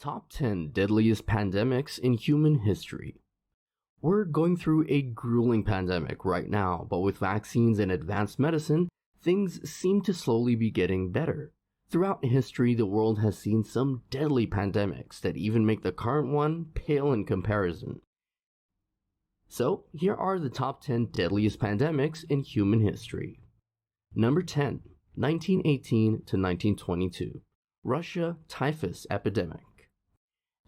Top 10 Deadliest Pandemics in Human History. We're going through a grueling pandemic right now, but with vaccines and advanced medicine, things seem to slowly be getting better. Throughout history, the world has seen some deadly pandemics that even make the current one pale in comparison. So, here are the top 10 deadliest pandemics in human history. Number 10, 1918 to 1922. Russia typhus epidemic.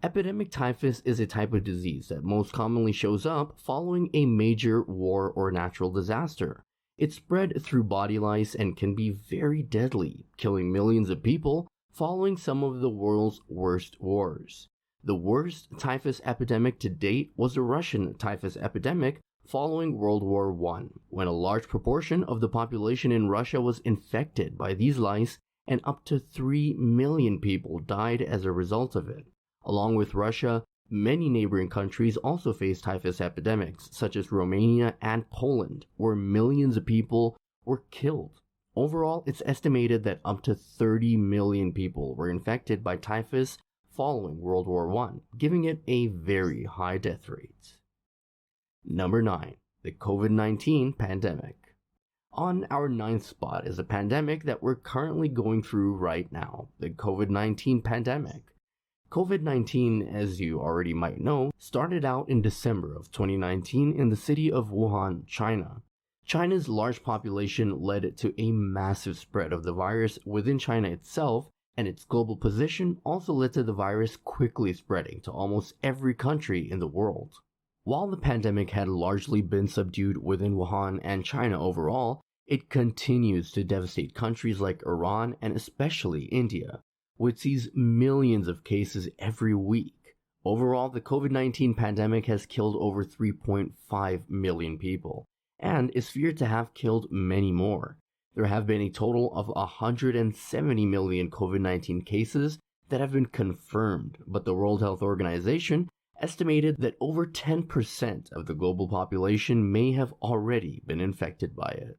Epidemic typhus is a type of disease that most commonly shows up following a major war or natural disaster. It's spread through body lice and can be very deadly, killing millions of people following some of the world's worst wars. The worst typhus epidemic to date was the Russian typhus epidemic following World War I, when a large proportion of the population in Russia was infected by these lice and up to 3 million people died as a result of it. Along with Russia, many neighboring countries also face typhus epidemics, such as Romania and Poland, where millions of people were killed. Overall, it's estimated that up to 30 million people were infected by typhus following World War I, giving it a very high death rate. Number 9. The COVID-19 pandemic. On our 9th spot is a pandemic that we're currently going through right now, the COVID-19 pandemic. COVID-19, as you already might know, started out in December of 2019 in the city of Wuhan, China. China's large population led to a massive spread of the virus within China itself, and its global position also led to the virus quickly spreading to almost every country in the world. While the pandemic had largely been subdued within Wuhan and China overall, it continues to devastate countries like Iran and especially India, which sees millions of cases every week. Overall, the COVID-19 pandemic has killed over 3.5 million people, and is feared to have killed many more. There have been a total of 170 million COVID-19 cases that have been confirmed, but the World Health Organization estimated that over 10% of the global population may have already been infected by it.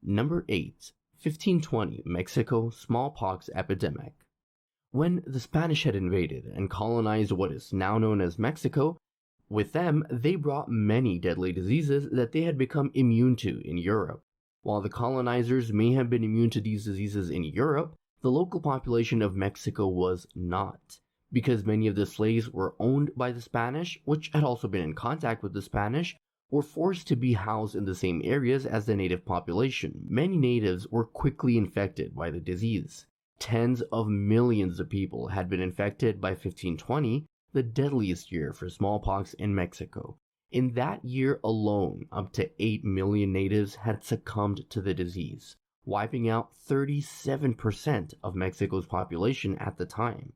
Number 8. 1520 Mexico smallpox epidemic. When the Spanish had invaded and colonized what is now known as Mexico, with them they brought many deadly diseases that they had become immune to in Europe. While the colonizers may have been immune to these diseases in Europe, the local population of Mexico was not, because many of the slaves were owned by the Spanish, which had also been in contact with the Spanish, were forced to be housed in the same areas as the native population. Many natives were quickly infected by the disease. Tens of millions of people had been infected by 1520, the deadliest year for smallpox in Mexico. In that year alone, up to 8 million natives had succumbed to the disease, wiping out 37% of Mexico's population at the time.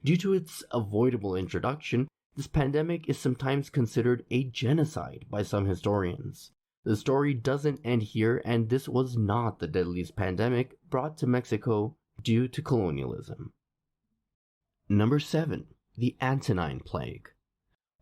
Due to its avoidable introduction, this pandemic is sometimes considered a genocide by some historians. The story doesn't end here, and this was not the deadliest pandemic brought to Mexico due to colonialism. Number 7. The Antonine Plague.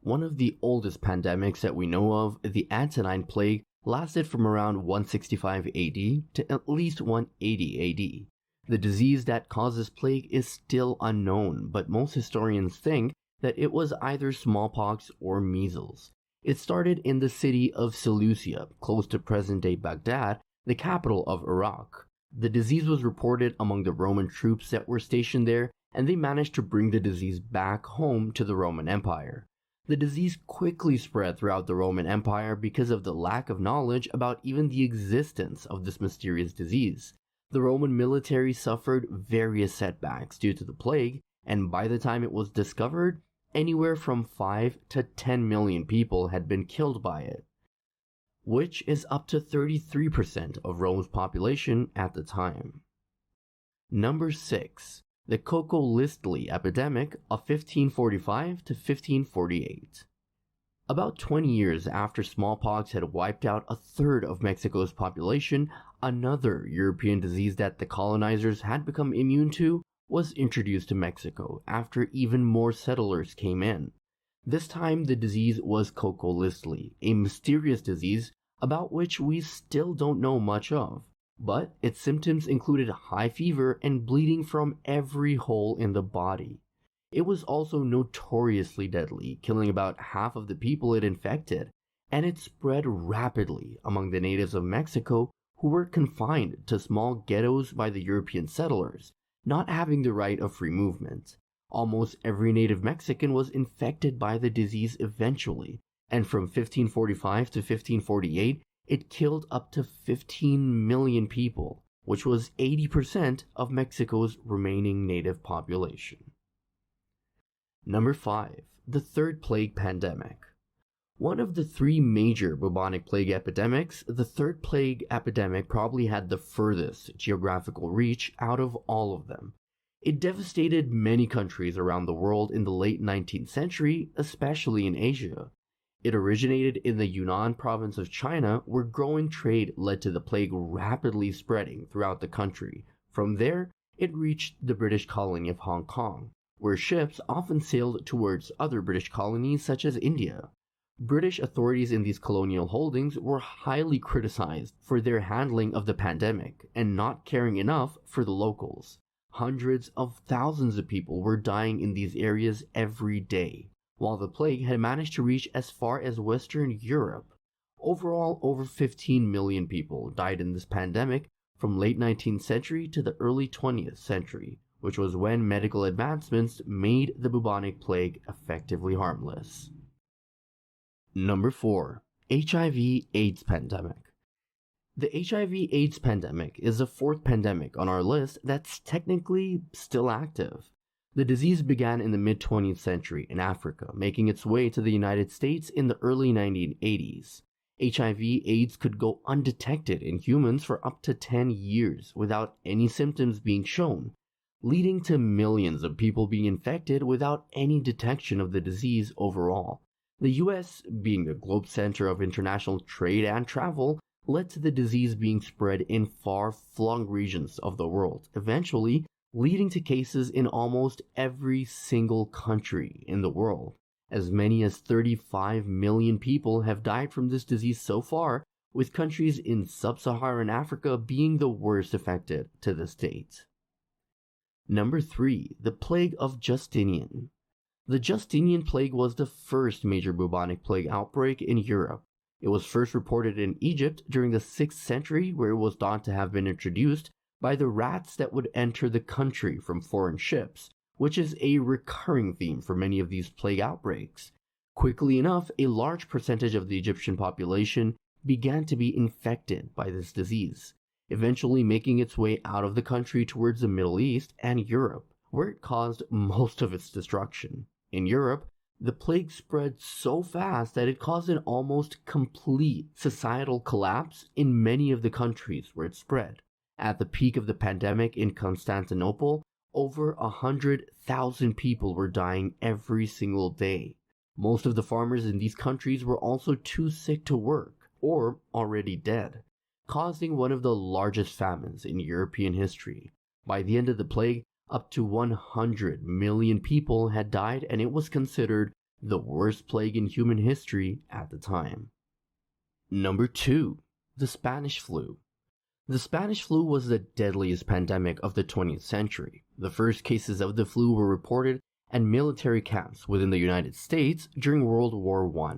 One of the oldest pandemics that we know of, the Antonine Plague lasted from around 165 AD to at least 180 AD. The disease that caused this plague is still unknown, but most historians think that it was either smallpox or measles. It started in the city of Seleucia, close to present-day Baghdad, the capital of Iraq. The disease was reported among the Roman troops that were stationed there, and they managed to bring the disease back home to the Roman Empire. The disease quickly spread throughout the Roman Empire because of the lack of knowledge about even the existence of this mysterious disease. The Roman military suffered various setbacks due to the plague, and by the time it was discovered, anywhere from 5 to 10 million people had been killed by it, which is up to 33% of Rome's population at the time. Number 6. The Coco-Listli epidemic of 1545 to 1548. About 20 years after smallpox had wiped out a third of Mexico's population, another European disease that the colonizers had become immune to was introduced to Mexico after even more settlers came in. This time the disease was Coco-Listli, a mysterious disease about which we still don't know much of, but its symptoms included high fever and bleeding from every hole in the body. It was also notoriously deadly, killing about half of the people it infected, and it spread rapidly among the natives of Mexico who were confined to small ghettos by the European settlers, not having the right of free movement. Almost every native Mexican was infected by the disease eventually, and from 1545 to 1548, it killed up to 15 million people, which was 80% of Mexico's remaining native population. Number 5. The Third Plague Pandemic. One of the three major bubonic plague epidemics, the Third Plague epidemic probably had the furthest geographical reach out of all of them. It devastated many countries around the world in the late 19th century, especially in Asia. It originated in the Yunnan province of China, where growing trade led to the plague rapidly spreading throughout the country. From there, it reached the British colony of Hong Kong, where ships often sailed towards other British colonies such as India. British authorities in these colonial holdings were highly criticized for their handling of the pandemic and not caring enough for the locals. Hundreds of thousands of people were dying in these areas every day, while the plague had managed to reach as far as Western Europe. Overall, over 15 million people died in this pandemic from late 19th century to the early 20th century, which was when medical advancements made the bubonic plague effectively harmless. Number 4. HIV/AIDS Pandemic. The HIV/AIDS pandemic is the fourth pandemic on our list that's technically still active. The disease began in the mid-20th century in Africa, making its way to the United States in the early 1980s. HIV/AIDS could go undetected in humans for up to 10 years without any symptoms being shown, leading to millions of people being infected without any detection of the disease overall. The US, being the globe center of international trade and travel, led to the disease being spread in far-flung regions of the world, eventually leading to cases in almost every single country in the world. As many as 35 million people have died from this disease so far, with countries in sub-Saharan Africa being the worst affected to this date. Number 3. The Plague of Justinian. The Justinian plague was the first major bubonic plague outbreak in Europe. It was first reported in Egypt during the 6th century, where it was thought to have been introduced by the rats that would enter the country from foreign ships, which is a recurring theme for many of these plague outbreaks. Quickly enough, a large percentage of the Egyptian population began to be infected by this disease, eventually making its way out of the country towards the Middle East and Europe, where it caused most of its destruction. In Europe, the plague spread so fast that it caused an almost complete societal collapse in many of the countries where it spread. At the peak of the pandemic in Constantinople, over 100,000 people were dying every single day. Most of the farmers in these countries were also too sick to work, or already dead, causing one of the largest famines in European history. By the end of the plague, up to 100 million people had died, and it was considered the worst plague in human history at the time. Number 2. The Spanish flu. The Spanish flu was the deadliest pandemic of the 20th century. The first cases of the flu were reported at military camps within the United States during World War I.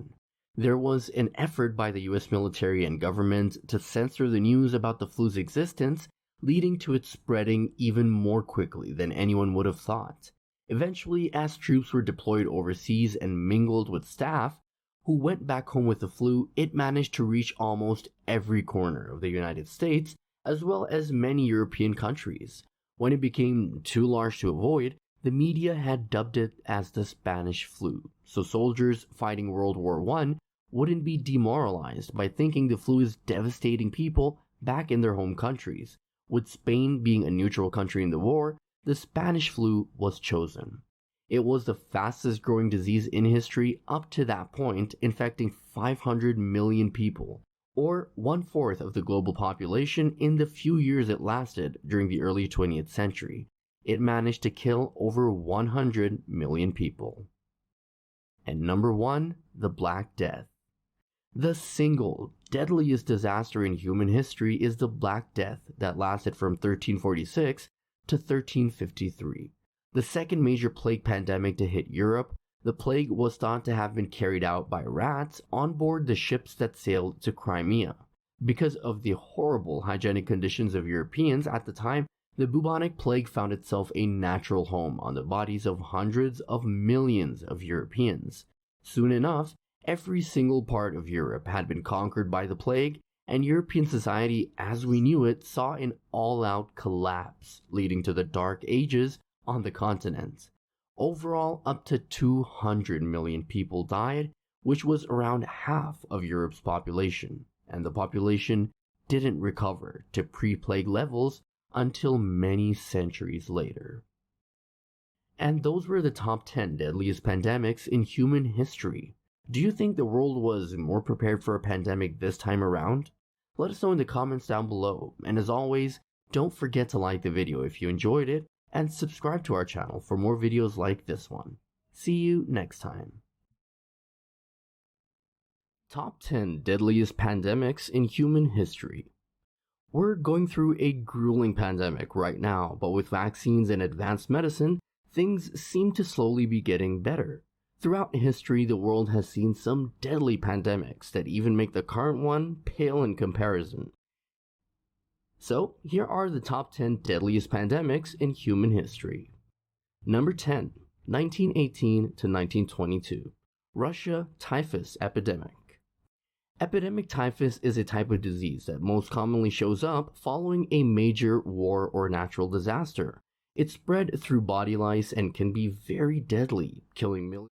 There was an effort by the US military and government to censor the news about the flu's existence, leading to it spreading even more quickly than anyone would have thought. Eventually, as troops were deployed overseas and mingled with staff who went back home with the flu, it managed to reach almost every corner of the United States, as well as many European countries. When it became too large to avoid, the media had dubbed it as the Spanish flu, so soldiers fighting World War I wouldn't be demoralized by thinking the flu is devastating people back in their home countries. With Spain being a neutral country in the war, the Spanish flu was chosen. It was the fastest growing disease in history up to that point, infecting 500 million people, or 1/4 of the global population in the few years it lasted during the early 20th century. It managed to kill over 100 million people. And number 1, the Black Death. The single deadliest disaster in human history is the Black Death that lasted from 1346 to 1353. The second major plague pandemic to hit Europe, the plague was thought to have been carried out by rats on board the ships that sailed to Crimea. Because of the horrible hygienic conditions of Europeans at the time, the bubonic plague found itself a natural home on the bodies of hundreds of millions of Europeans. Soon enough, every single part of Europe had been conquered by the plague, and European society as we knew it saw an all-out collapse, leading to the Dark Ages on the continent. Overall, up to 200 million people died, which was around half of Europe's population, and the population didn't recover to pre-plague levels until many centuries later. And those were the top 10 deadliest pandemics in human history. Do you think the world was more prepared for a pandemic this time around? Let us know in the comments down below, and as always, don't forget to like the video if you enjoyed it, and subscribe to our channel for more videos like this one. See you next time. Top 10 Deadliest Pandemics in Human History. We're going through a grueling pandemic right now, but with vaccines and advanced medicine, things seem to slowly be getting better. Throughout history, the world has seen some deadly pandemics that even make the current one pale in comparison. So, here are the top 10 deadliest pandemics in human history. Number 10, 1918 to 1922, Russia typhus epidemic. Epidemic typhus is a type of disease that most commonly shows up following a major war or natural disaster. It spread through body lice and can be very deadly, killing millions.